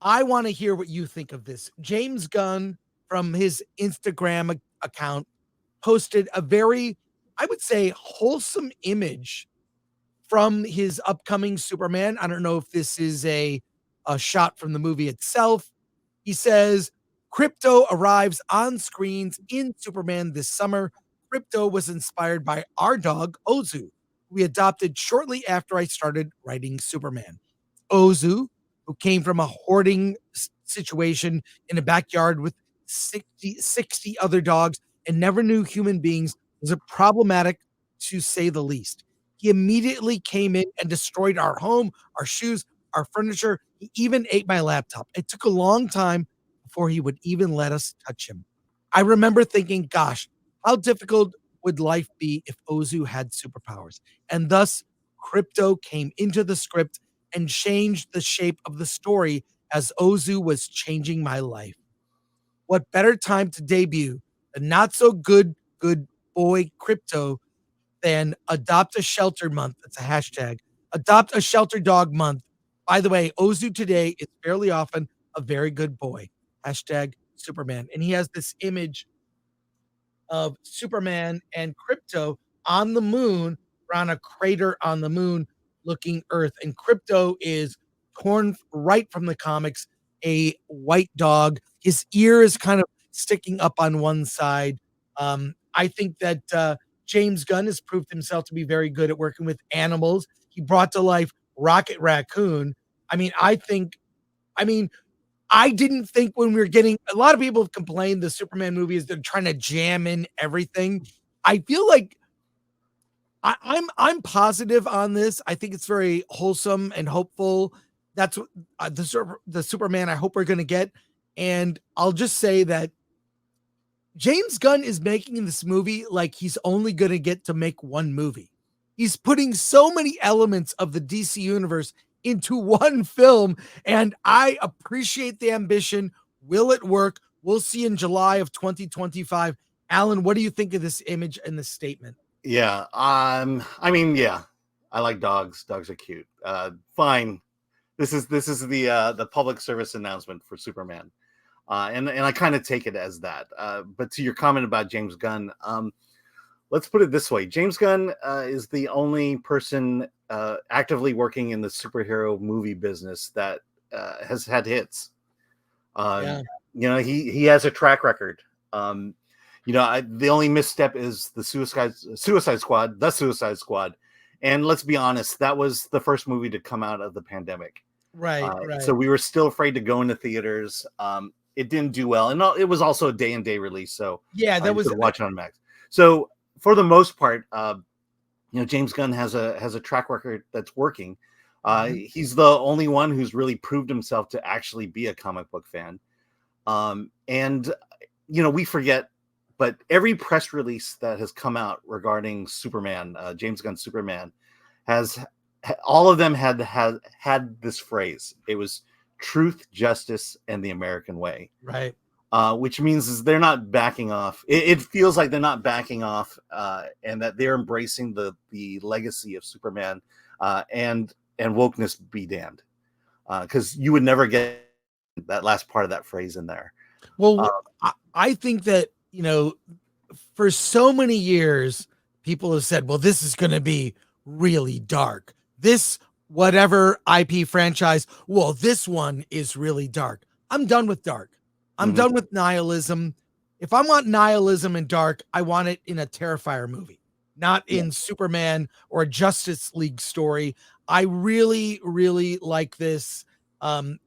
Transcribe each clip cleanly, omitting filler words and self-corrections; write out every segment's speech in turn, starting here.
I want to hear what you think of this. James Gunn from his Instagram account posted a very, I would say, wholesome image from his upcoming Superman. I don't know if this is a shot from the movie itself. He says, Krypto arrives on screens in Superman this summer. Krypto was inspired by our dog, Ozu, we adopted shortly after I started writing Superman. Ozu, who came from a hoarding situation in a backyard with 60 other dogs and never knew human beings, was a problematic to say the least. He immediately came in and destroyed our home, our shoes, our furniture. He even ate my laptop. It took a long time before he would even let us touch him. I remember thinking, gosh, how difficult would life be if Ozu had superpowers? And thus, Krypto came into the script and changed the shape of the story as Ozu was changing my life. What better time to debut the not so good boy Krypto than Adopt a Shelter Month? That's a hashtag. Adopt a Shelter Dog Month. By the way, Ozu today is fairly often a very good boy. Hashtag Superman. And he has this image of Superman and Krypto on the moon, around a crater on the moon, looking Earth. And Krypto is torn right from the comics, a white dog. His ear is kind of sticking up on one side. I think that James Gunn has proved himself to be very good at working with animals. He brought to life Rocket Raccoon. I mean, I mean, I didn't think when we were getting a lot of people have complained the Superman movie is they're trying to jam in everything. I feel like I'm positive on this. I think it's very wholesome and hopeful. That's what the Superman I hope we're going to get. And I'll just say that James Gunn is making this movie like he's only going to get to make one movie. He's putting so many elements of the DC universe into one film, and I appreciate the ambition. Will it work? We'll see in July of 2025. Alan, what do you think of this image and this statement? Yeah. I mean, yeah, I like dogs. Dogs are cute. Fine. This is the public service announcement for Superman. And I kind of take it as that. But to your comment about James Gunn, let's put it this way. James Gunn is the only person actively working in the superhero movie business that has had hits. Yeah. You know, he has a track record. You know, the only misstep is the Suicide Squad. And let's be honest, that was the first movie to come out of the pandemic. Right. So we were still afraid to go into theaters. It didn't do well, and it was also a day-and-day release, so Yeah, that you was could watch it on Max. So for the most part, you know, James Gunn has a track record that's working. He's the only one who's really proved himself to actually be a comic book fan. And you know, we forget, but every press release that has come out regarding Superman, James Gunn's Superman, has all of them had this phrase. It was truth, justice, and the American way. right. Which means is they're not backing off. It feels like they're not backing off, and that they're embracing the legacy of Superman, and wokeness be damned, because you would never get that last part of that phrase in there. Well, I think that, you know, for so many years, people have said, well, this is going to be really dark. This, whatever IP franchise, well, this one is really dark. I'm done with dark. I'm done with nihilism. If I want nihilism and dark, I want it in a Terrifier movie, not in Superman or a Justice League story. I really, really like this.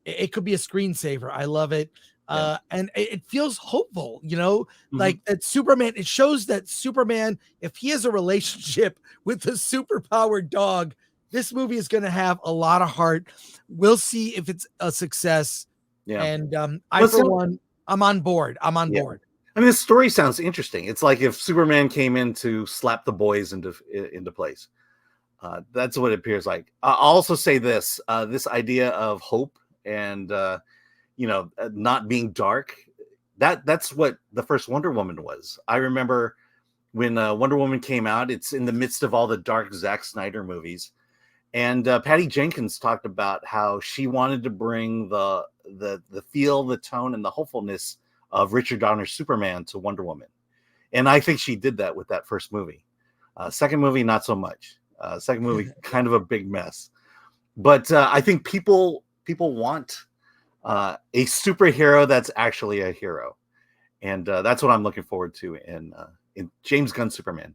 It could be a screensaver. I love it. And it feels hopeful, you know, like that Superman, it shows that Superman, if he has a relationship with a superpowered dog, this movie is going to have a lot of heart. We'll see if it's a success. Yeah. And for one, I'm on board. I'm on board. I mean, this story sounds interesting. It's like if Superman came in to slap the boys into place. That's what it appears like. I'll also say this idea of hope and, you know, not being dark. That's what the first Wonder Woman was. I remember when Wonder Woman came out, it's in the midst of all the dark Zack Snyder movies. And Patty Jenkins talked about how she wanted to bring the feel, the tone, and the hopefulness of Richard Donner's Superman to Wonder Woman. And I think she did that with that first movie. Second movie, not so much. Second movie, kind of a big mess. But I think people want a superhero that's actually a hero. And that's what I'm looking forward to in James Gunn Superman.